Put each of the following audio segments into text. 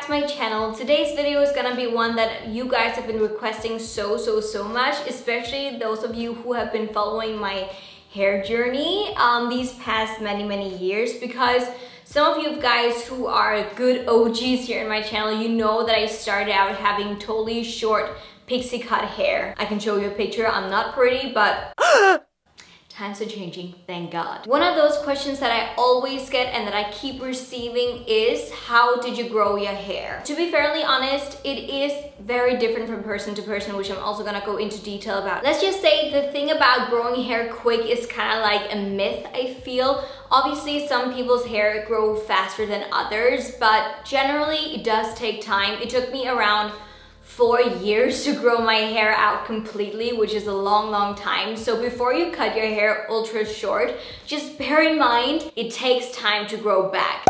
to my channel. Today's video is gonna be one that you guys have been requesting so much, especially those of you who have been following my hair journey these past many years, because some of you guys who are good OGs here in my channel, you know that I started out having totally short pixie cut hair. I can show you a picture. I'm not pretty, but times are changing, thank God. One of those questions that I always get and that I keep receiving is, how did you grow your hair? To be fairly honest, it is very different from person to person, which I'm also gonna go into detail about. Let's just say the thing about growing hair quick is kind of like a myth, I feel. Obviously, some people's hair grow faster than others, but generally it does take time. It took me around 4 years to grow my hair out completely, which is a long time. So before you cut your hair ultra short, just bear in mind it takes time to grow back.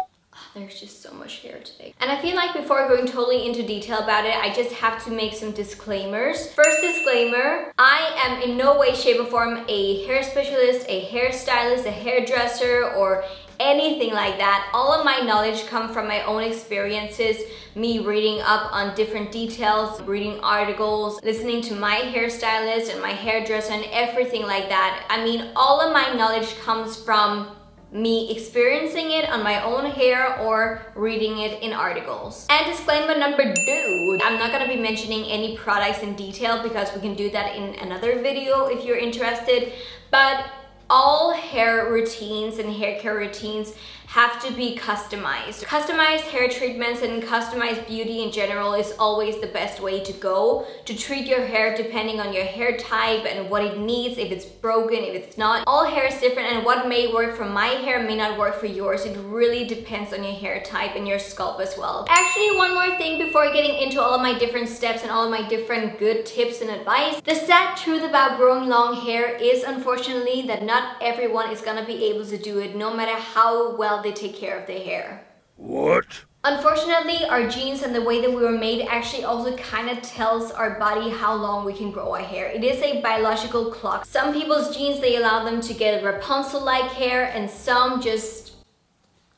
There's just so much hair today. And I feel like before going totally into detail about it, I just have to make some disclaimers. First disclaimer, I am in no way, shape or form a hair specialist, a hairstylist, a hairdresser, or anything like that. All of my knowledge come from my own experiences, me reading up on different details, reading articles, listening to my hairstylist and my hairdresser and everything like that. I mean, all of my knowledge comes from me experiencing it on my own hair or reading it in articles. And disclaimer number 2, I'm not gonna be mentioning any products in detail because we can do that in another video if you're interested, but all hair routines and hair care routines have to be customized. Customized hair treatments and customized beauty in general is always the best way to go to treat your hair depending on your hair type and what it needs, if it's broken, if it's not. All hair is different, and what may work for my hair may not work for yours. It really depends on your hair type and your scalp as well. Actually, one more thing before getting into all of my different steps and all of my different good tips and advice. The sad truth about growing long hair is, unfortunately, that not everyone is gonna be able to do it, no matter how well they take care of their hair. What? Unfortunately, our genes and the way that we were made actually also kind of tells our body how long we can grow our hair. It is a biological clock. Some people's genes, they allow them to get Rapunzel-like hair, and some just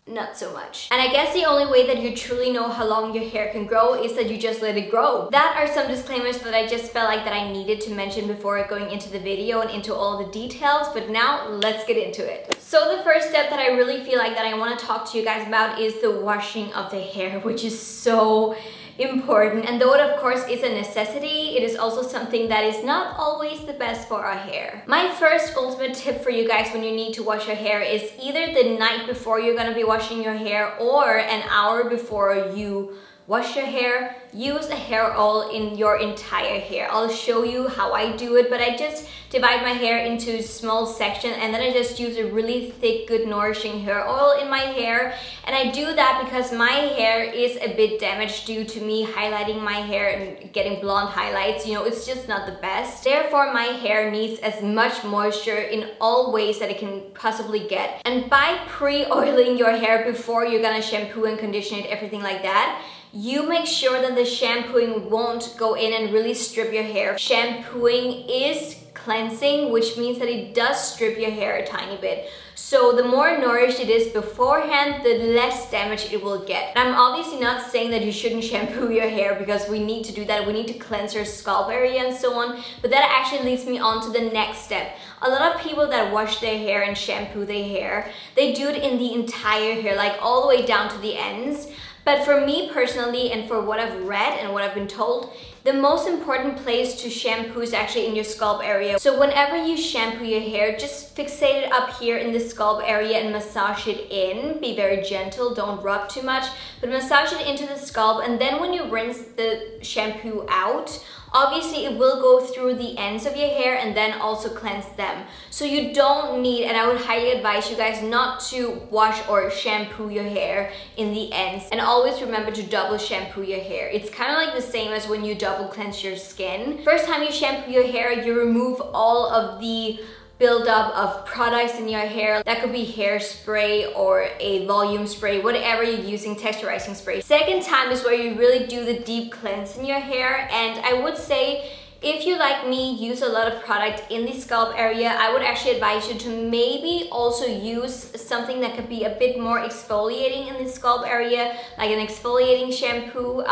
not so much. And I guess the only way that you truly know how long your hair can grow is that you just let it grow. That are some disclaimers that I just felt like that I needed to mention before going into the video and into all the details, but now let's get into it. So the first step that I really feel like that I want to talk to you guys about is the washing of the hair, which is so important. And though it of course is a necessity, it is also something that is not always the best for our hair. My first ultimate tip for you guys when you need to wash your hair is either the night before you're gonna be washing your hair or an hour before you wash your hair, use a hair oil in your entire hair. I'll show you how I do it, but I just divide my hair into small sections and then I just use a really thick, good nourishing hair oil in my hair. And I do that because my hair is a bit damaged due to me highlighting my hair and getting blonde highlights. You know, it's just not the best. Therefore, my hair needs as much moisture in all ways that it can possibly get. And by pre-oiling your hair before you're gonna shampoo and condition it, everything like that, you make sure that the shampooing won't go in and really strip your hair. Shampooing is cleansing, which means that it does strip your hair a tiny bit. So the more nourished it is beforehand, the less damage it will get. And I'm obviously not saying that you shouldn't shampoo your hair, because we need to do that. We need to cleanse your scalp area and so on. But that actually leads me on to the next step. A lot of people that wash their hair and shampoo their hair, they do it in the entire hair, like all the way down to the ends. But for me personally, and for what I've read and what I've been told, the most important place to shampoo is actually in your scalp area. So whenever you shampoo your hair, just fixate it up here in the scalp area and massage it in. Be very gentle, don't rub too much, but massage it into the scalp. And then when you rinse the shampoo out, obviously it will go through the ends of your hair and then also cleanse them. So you don't need, and I would highly advise you guys not to wash or shampoo your hair in the ends. And always remember to double shampoo your hair. It's kind of like the same as when you double cleanse your skin. First time you shampoo your hair, you remove all of the buildup of products in your hair. That could be hairspray or a volume spray, whatever you're using, texturizing spray. Second time is where you really do the deep cleanse in your hair, and I would say If you, like me, use a lot of product in the scalp area, I would actually advise you to maybe also use something that could be a bit more exfoliating in the scalp area, like an exfoliating shampoo.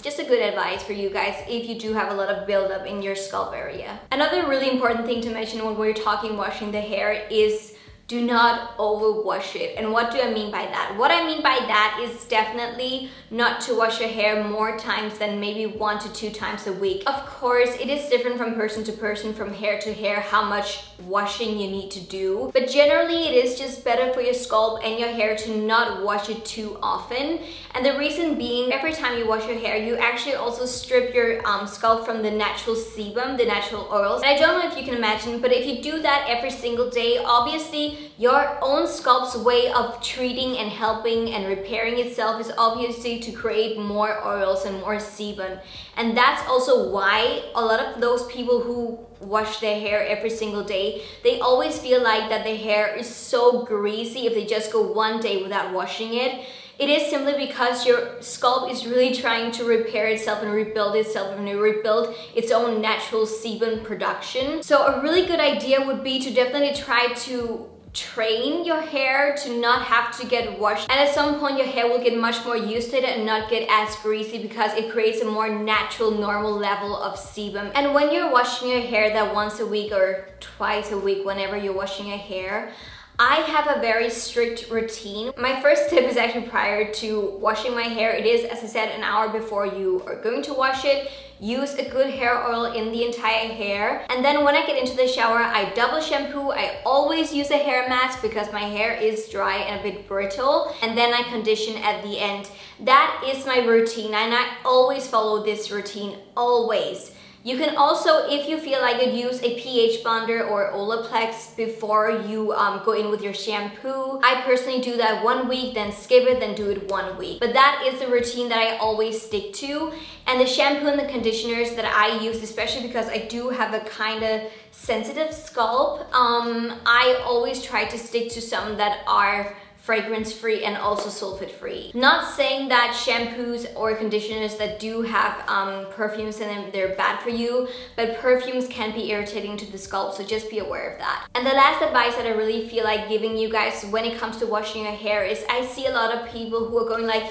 Just a good advice for you guys if you do have a lot of buildup in your scalp area. Another really important thing to mention when we're talking washing the hair is do not over wash it. And what do I mean by that? What I mean by that is definitely not to wash your hair more times than maybe 1 to 2 times a week. Of course, it is different from person to person, from hair to hair, how much washing you need to do. But generally, it is just better for your scalp and your hair to not wash it too often. And the reason being, every time you wash your hair, you actually also strip your scalp from the natural sebum, the natural oils. And I don't know if you can imagine, but if you do that every single day, obviously, your own scalp's way of treating and helping and repairing itself is obviously to create more oils and more sebum. And that's also why a lot of those people who wash their hair every single day, they always feel like that their hair is so greasy if they just go one day without washing it. It is simply because your scalp is really trying to repair itself and rebuild itself and rebuild its own natural sebum production. So a really good idea would be to definitely try to train your hair to not have to get washed, and at some point your hair will get much more used to it and not get as greasy because it creates a more natural, normal level of sebum. And when you're washing your hair that once a week or twice a week, whenever you're washing your hair, I have a very strict routine. My first tip is actually prior to washing my hair. It is, as I said, an hour before you are going to wash it. Use a good hair oil in the entire hair. And then when I get into the shower, I double shampoo. I always use a hair mask because my hair is dry and a bit brittle. And then I condition at the end. That is my routine, and I always follow this routine, always. You can also, if you feel like it, use a pH bonder or Olaplex before you go in with your shampoo. I personally do that 1 week, then skip it, then do it 1 week. But that is the routine that I always stick to. And the shampoo and the conditioners that I use, especially because I do have a kind of sensitive scalp, I always try to stick to some that are fragrance-free and also sulfate-free. Not saying that shampoos or conditioners that do have perfumes in them, they're bad for you, but perfumes can be irritating to the scalp, so just be aware of that. And the last advice that I really feel like giving you guys when it comes to washing your hair is I see a lot of people who are going like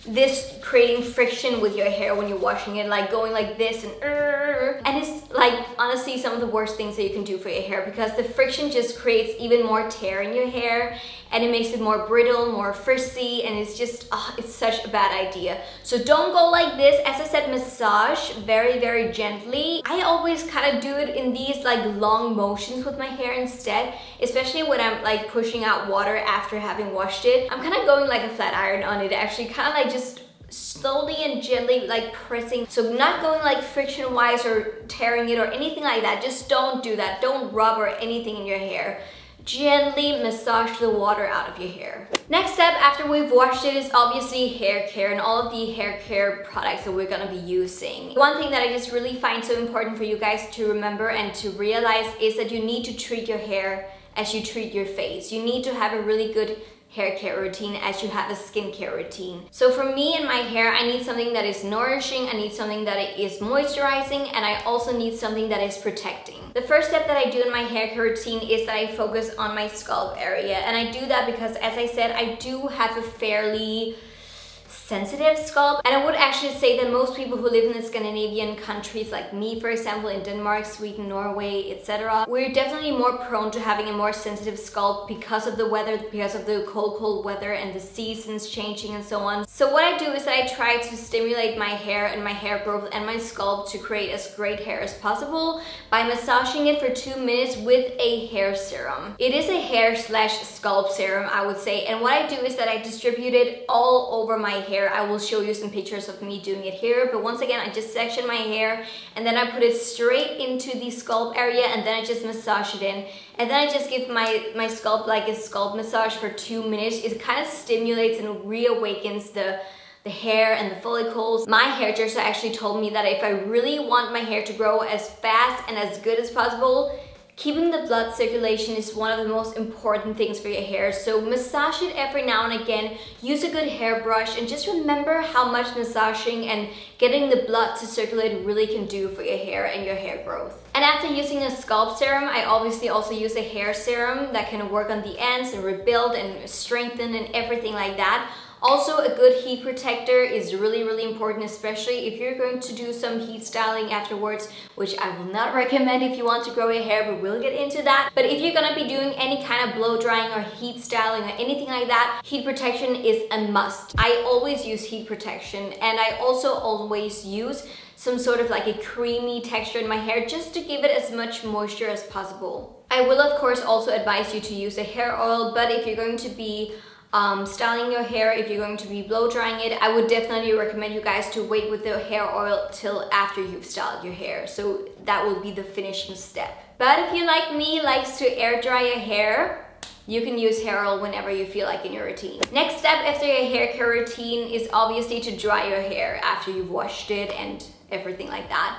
this, creating friction with your hair when you're washing it, like going like this and it's like honestly some of the worst things that you can do for your hair, because the friction just creates even more tear in your hair and it makes it more brittle, more frizzy, and it's just it's such a bad idea. So don't go like this. As I said, massage very, very gently. I always kind of do it in these like long motions with my hair instead, especially when I'm like pushing out water after having washed it. I'm kind of going like a flat iron on it, actually, kind of like just slowly and gently like pressing. So not going like friction wise or tearing it or anything like that. Just don't do that. Don't rub or anything in your hair. Gently massage the water out of your hair. Next step after we've washed it is obviously hair care and all of the hair care products that we're gonna be using. One thing that I just really find so important for you guys to remember and to realize is that you need to treat your hair as you treat your face. You need to have a really good hair care routine as you have a skincare routine. So for me and my hair, I need something that is nourishing, I need something that is moisturizing, and I also need something that is protecting. The first step that I do in my hair care routine is that I focus on my scalp area, and I do that because, as I said, I do have a fairly sensitive scalp, and I would actually say that most people who live in the Scandinavian countries, like me for example, in Denmark, Sweden, Norway, etc., we're definitely more prone to having a more sensitive scalp because of the weather, because of the cold weather and the seasons changing and so on. So what I do is that I try to stimulate my hair and my hair growth and my scalp to create as great hair as possible by massaging it for 2 minutes with a hair serum. It is a hair/scalp serum, I would say, and what I do is that I distribute it all over my hair. I will show you some pictures of me doing it here, but once again, I just section my hair and then I put it straight into the scalp area and then I just massage it in. And then I just give my scalp like a scalp massage for 2 minutes. It kind of stimulates and reawakens the hair and the follicles. My hairdresser actually told me that if I really want my hair to grow as fast and as good as possible, keeping the blood circulation is one of the most important things for your hair. So massage it every now and again, use a good hairbrush, and just remember how much massaging and getting the blood to circulate really can do for your hair and your hair growth. And after using a scalp serum, I obviously also use a hair serum that can work on the ends and rebuild and strengthen and everything like that. Also, a good heat protector is really important, especially if you're going to do some heat styling afterwards, which I will not recommend if you want to grow your hair, but we'll get into that. But if you're gonna be doing any kind of blow drying or heat styling or anything like that, heat protection is a must. I always use heat protection, and I also always use some sort of like a creamy texture in my hair just to give it as much moisture as possible. I will of course also advise you to use a hair oil, but if you're going to be styling your hair, if you're going to be blow drying it, I would definitely recommend you guys to wait with the hair oil till after you've styled your hair. So that will be the finishing step. But if you, like me, likes to air dry your hair, you can use hair oil whenever you feel like in your routine. Next step after your hair care routine is obviously to dry your hair after you've washed it and everything like that.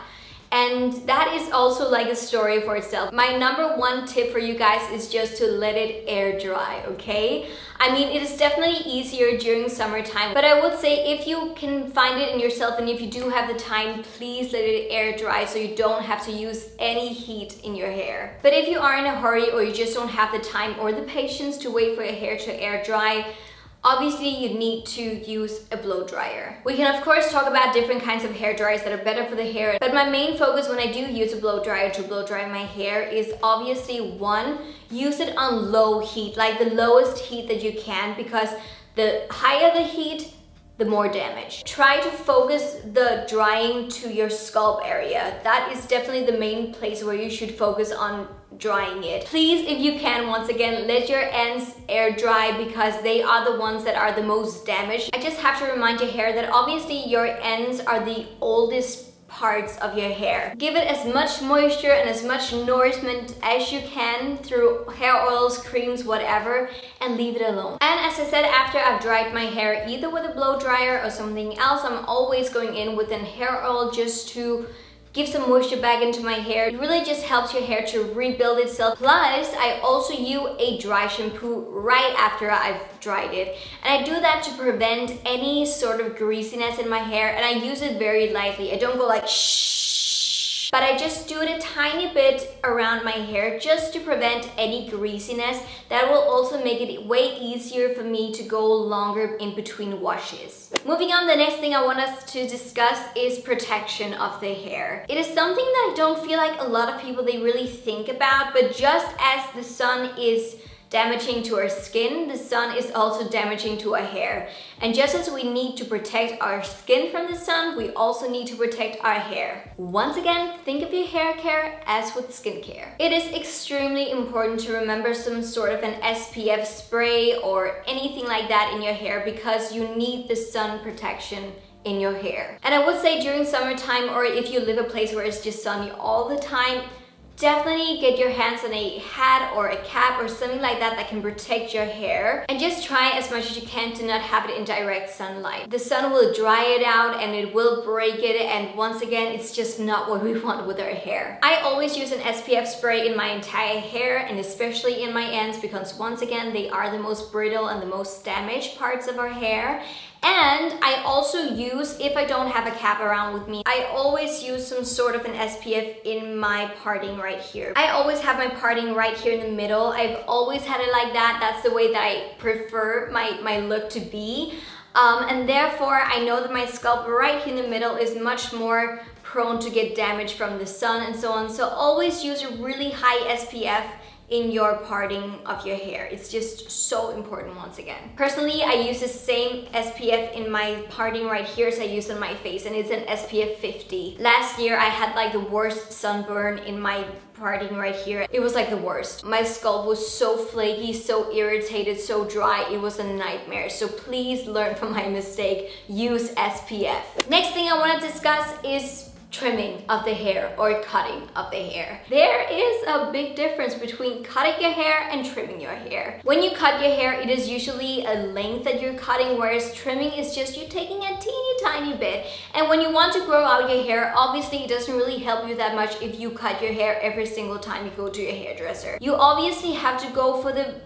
And that is also like a story for itself. My number one tip for you guys is just to let it air dry, okay? I mean, it is definitely easier during summertime, but I would say if you can find it in yourself and if you do have the time, please let it air dry so you don't have to use any heat in your hair. But if you are in a hurry or you just don't have the time or the patience to wait for your hair to air dry, obviously you need to use a blow dryer. We can of course talk about different kinds of hair dryers that are better for the hair, but my main focus when I do use a blow dryer to blow dry my hair is obviously one, use it on low heat, like the lowest heat that you can, because the higher the heat, the more damage. Try to focus the drying to your scalp area. That is definitely the main place where you should focus on drying it. Please, if you can, once again, let your ends air dry because they are the ones that are the most damaged. I just have to remind your hair that obviously your ends are the oldest parts of your hair. Give it as much moisture and as much nourishment as you can through hair oils, creams, whatever, and leave it alone. And as I said, after I've dried my hair either with a blow dryer or something else, I'm always going in with a hair oil just to give some moisture back into my hair. It really just helps your hair to rebuild itself. Plus, I also use a dry shampoo right after I've dried it. And I do that to prevent any sort of greasiness in my hair, and I use it very lightly. I don't go like shh, but I just do it a tiny bit around my hair just to prevent any greasiness. That will also make it way easier for me to go longer in between washes. Moving on, the next thing I want us to discuss is protection of the hair. It is something that I don't feel like a lot of people, they really think about, but just as the sun is damaging to our skin, the sun is also damaging to our hair. And just as we need to protect our skin from the sun, we also need to protect our hair. Once again, think of your hair care as with skincare. It is extremely important to remember some sort of an SPF spray or anything like that in your hair because you need the sun protection in your hair. And I would say during summertime, or if you live a place where it's just sunny all the time, definitely get your hands on a hat or a cap or something like that that can protect your hair, and just try as much as you can to not have it in direct sunlight. The sun will dry it out and it will break it, and once again, it's just not what we want with our hair. I always use an SPF spray in my entire hair and especially in my ends because once again, they are the most brittle and the most damaged parts of our hair. And I also use, if I don't have a cap around with me, I always use some sort of an SPF in my parting right here. I always have my parting right here in the middle. I've always had it like that. That's the way that I prefer my look to be. And therefore, I know that my scalp right here in the middle is much more prone to get damaged from the sun and so on. So always use a really high SPF in your parting of your hair. It's just so important once again. Personally, I use the same SPF in my parting right here as I use on my face, and it's an SPF 50. Last year, I had like the worst sunburn in my parting right here. It was like the worst. My scalp was so flaky, so irritated, so dry. It was a nightmare. So please learn from my mistake. Use SPF. Next thing I want to discuss is trimming of the hair or cutting of the hair. There is a big difference between cutting your hair and trimming your hair. When you cut your hair, it is usually a length that you're cutting, whereas trimming is just you taking a teeny tiny bit. And when you want to grow out your hair, obviously it doesn't really help you that much if you cut your hair every single time you go to your hairdresser. You obviously have to go for the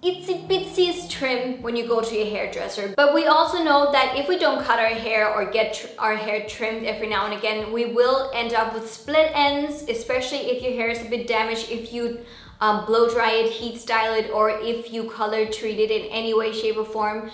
itsy bitsiest trim when you go to your hairdresser. But we also know that if we don't cut our hair or get our hair trimmed every now and again, we will end up with split ends, especially if your hair is a bit damaged, if you blow dry it, heat style it, or if you color treat it in any way, shape or form.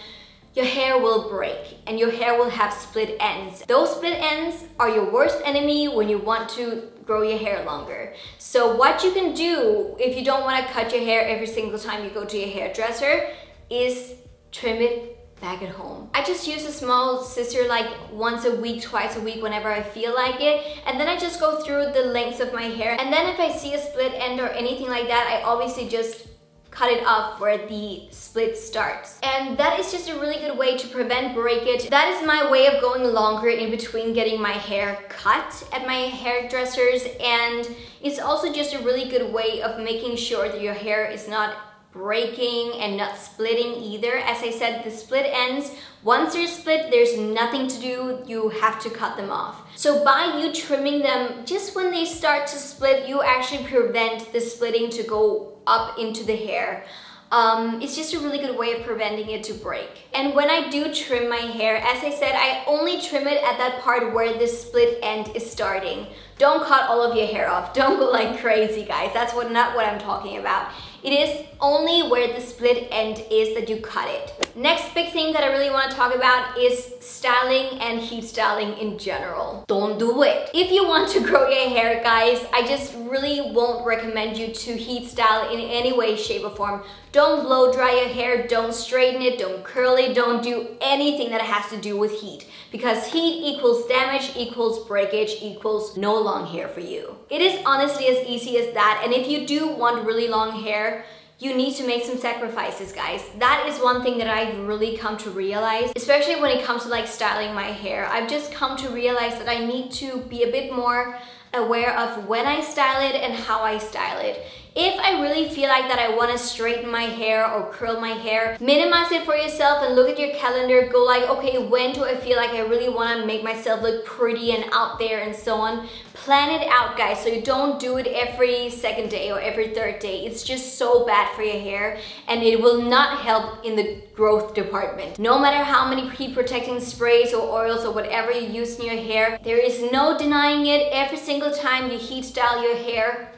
Your hair will break and your hair will have split ends. Those split ends are your worst enemy when you want to grow your hair longer. So what you can do if you don't want to cut your hair every single time you go to your hairdresser is trim it back at home. I just use a small scissor like once a week, twice a week, whenever I feel like it. And then I just go through the lengths of my hair. And then if I see a split end or anything like that, I obviously just cut it off where the split starts. And that is just a really good way to prevent breakage. That is my way of going longer in between getting my hair cut at my hairdressers, and it's also just a really good way of making sure that your hair is not breaking and not splitting either. As I said, the split ends, once they're split, there's nothing to do, you have to cut them off. So by you trimming them just when they start to split, you actually prevent the splitting to go up into the hair. It's just a really good way of preventing it to break. And when I do trim my hair, as I said, I only trim it at that part where the split end is starting. Don't cut all of your hair off. Don't go like crazy, guys. That's not what I'm talking about. It is only where the split end is that you cut it. Next big thing that I really want to talk about is styling and heat styling in general. Don't do it. If you want to grow your hair, guys, I just really won't recommend you to heat style in any way, shape or form. Don't blow dry your hair, don't straighten it, don't curl it, don't do anything that has to do with heat. Because heat equals damage, equals breakage, equals no long hair for you. It is honestly as easy as that, and if you do want really long hair, you need to make some sacrifices, guys. That is one thing that I've really come to realize, especially when it comes to like styling my hair. I've just come to realize that I need to be a bit more aware of when I style it and how I style it. If I really feel like that I want to straighten my hair or curl my hair, minimize it for yourself and look at your calendar. Go like, okay, when do I feel like I really want to make myself look pretty and out there and so on. Plan it out, guys, so you don't do it every second day or every third day. It's just so bad for your hair and it will not help in the growth department. No matter how many heat protecting sprays or oils or whatever you use in your hair, there is no denying it. Every single time you heat style your hair,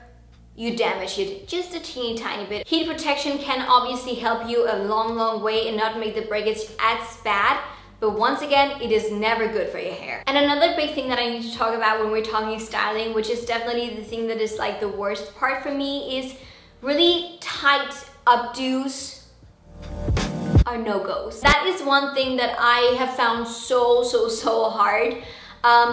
you damage it just a teeny tiny bit. Heat protection can obviously help you a long way and not make the breakage as bad, but once again, it is never good for your hair. And another big thing that I need to talk about when we're talking styling, which is definitely the thing that is like the worst part for me, is really tight updos are no-goes. That is one thing that I have found so hard.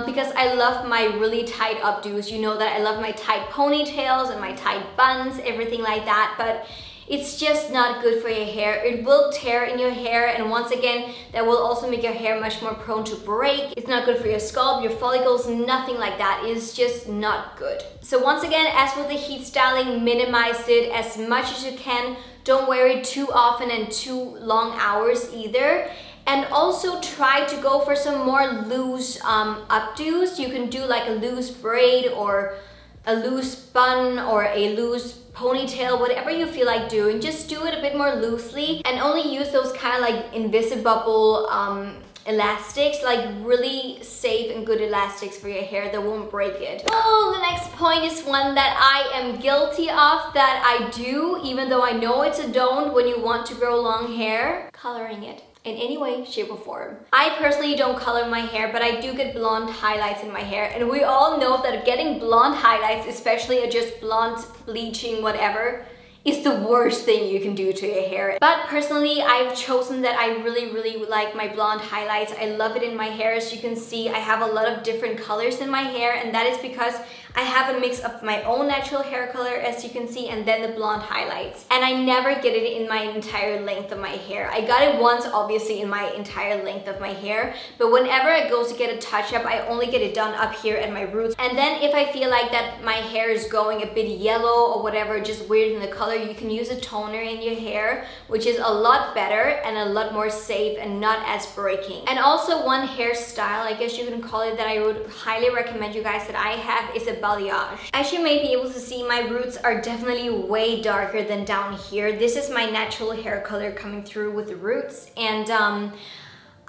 Because I love my really tight updos. You know that I love my tight ponytails and my tight buns, everything like that, but it's just not good for your hair. It will tear in your hair, and once again, that will also make your hair much more prone to break. It's not good for your scalp, your follicles, nothing like that. It's just not good. So once again, as with the heat styling, minimize it as much as you can. Don't wear it too often and too long hours either. And also try to go for some more loose updos. You can do like a loose braid or a loose bun or a loose ponytail, whatever you feel like doing. Just do it a bit more loosely and only use those kind of like invisible elastics, like really safe and good elastics for your hair that won't break it. Oh, the next point is one that I am guilty of, that I do, even though I know it's a don't when you want to grow long hair: coloring it in any way, shape or form. I personally don't color my hair, but I do get blonde highlights in my hair, and we all know that getting blonde highlights, especially just blonde bleaching, whatever, is the worst thing you can do to your hair. But personally, I've chosen that I really like my blonde highlights. I love it in my hair. As you can see, I have a lot of different colors in my hair, and that is because I have a mix of my own natural hair color, as you can see, and then the blonde highlights. And I never get it in my entire length of my hair. I got it once, obviously, in my entire length of my hair, but whenever I go to get a touch-up, I only get it done up here at my roots. And then if I feel like that my hair is going a bit yellow or whatever, just weird in the color, you can use a toner in your hair, which is a lot better and a lot more safe and not as breaking. And also one hairstyle, I guess you can call it, that I would highly recommend you guys that I have is a balayage. As you may be able to see, my roots are definitely way darker than down here. This is my natural hair color coming through with the roots, and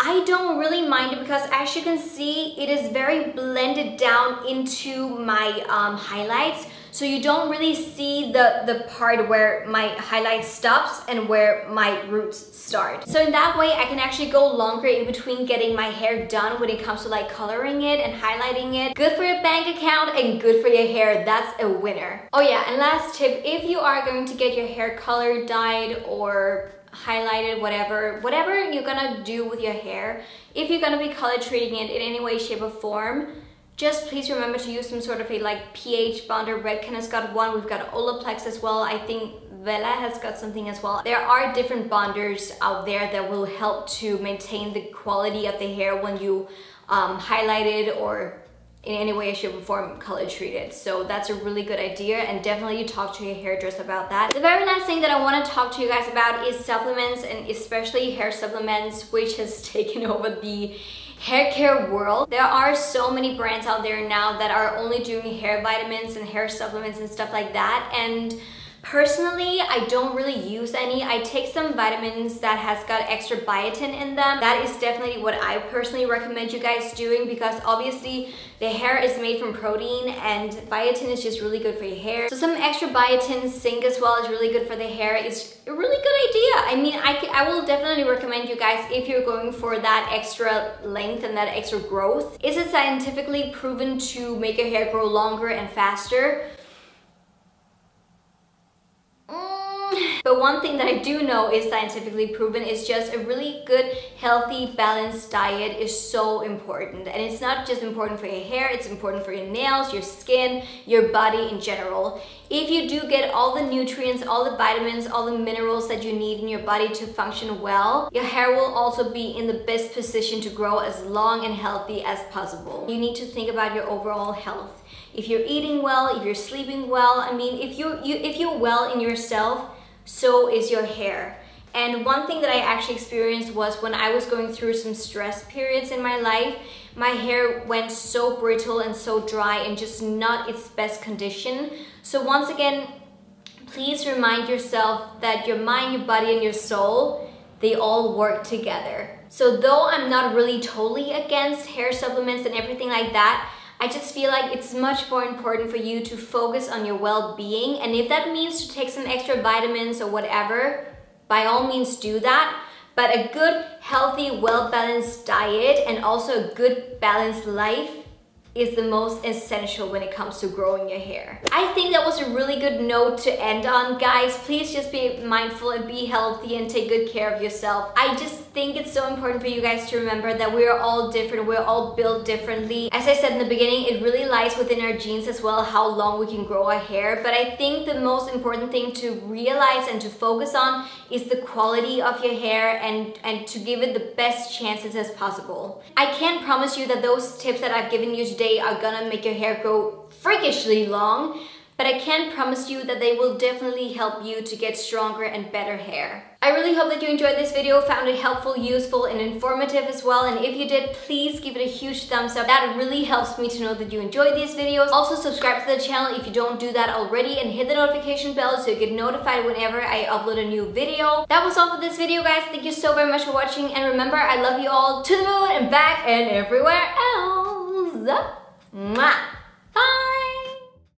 I don't really mind it because, as you can see, it is very blended down into my highlights. So you don't really see the part where my highlight stops and where my roots start. So in that way, I can actually go longer in between getting my hair done when it comes to like coloring it and highlighting it. Good for your bank account and good for your hair. That's a winner. Oh yeah, and last tip, if you are going to get your hair color dyed or highlighted, whatever you're gonna do with your hair, if you're gonna be color treating it in any way, shape or form, just please remember to use some sort of a like pH bonder. Redken has got one, we've got Olaplex as well, I think Vela has got something as well. There are different bonders out there that will help to maintain the quality of the hair when you highlight it or in any way, shape or form color treated. So that's a really good idea, and definitely you talk to your hairdresser about that. The very last thing that I want to talk to you guys about is supplements, and especially hair supplements, which has taken over the hair care world. There are so many brands out there now that are only doing hair vitamins and hair supplements and stuff like that, and personally, I don't really use any. I take some vitamins that has got extra biotin in them. That is definitely what I personally recommend you guys doing, because obviously the hair is made from protein and biotin is just really good for your hair. So some extra biotin, zinc as well, is really good for the hair. It's a really good idea. I mean, I will definitely recommend you guys, if you're going for that extra length and that extra growth. Is it scientifically proven to make your hair grow longer and faster? But one thing that I do know is scientifically proven is just a really good, healthy, balanced diet is so important. And it's not just important for your hair, it's important for your nails, your skin, your body in general. If you do get all the nutrients, all the vitamins, all the minerals that you need in your body to function well, your hair will also be in the best position to grow as long and healthy as possible. You need to think about your overall health. If you're eating well, if you're sleeping well, I mean, if you're well in yourself, so is your hair. And one thing that I actually experienced was when I was going through some stress periods in my life, my hair went so brittle and so dry and just not its best condition. So once again, please remind yourself that your mind, your body, and your soul, they all work together. So though I'm not really totally against hair supplements and everything like that, I just feel like it's much more important for you to focus on your well-being. And if that means to take some extra vitamins or whatever, by all means do that. But a good, healthy, well-balanced diet and also a good, balanced life is the most essential when it comes to growing your hair. I think that was a really good note to end on, guys. Please just be mindful and be healthy and take good care of yourself. I just think it's so important for you guys to remember that we're all different, we're all built differently. As I said in the beginning, it really lies within our genes as well how long we can grow our hair, but I think the most important thing to realize and to focus on is the quality of your hair and to give it the best chances as possible. I can't promise you that those tips that I've given you today are gonna make your hair grow freakishly long, but I can promise you that they will definitely help you to get stronger and better hair. I really hope that you enjoyed this video, found it helpful, useful, and informative as well. And if you did, please give it a huge thumbs up. That really helps me to know that you enjoyed these videos. Also, subscribe to the channel if you don't do that already, and hit the notification bell so you get notified whenever I upload a new video. That was all for this video, guys. Thank you so very much for watching, and remember, I love you all to the moon and back and everywhere else. Mwah. Bye!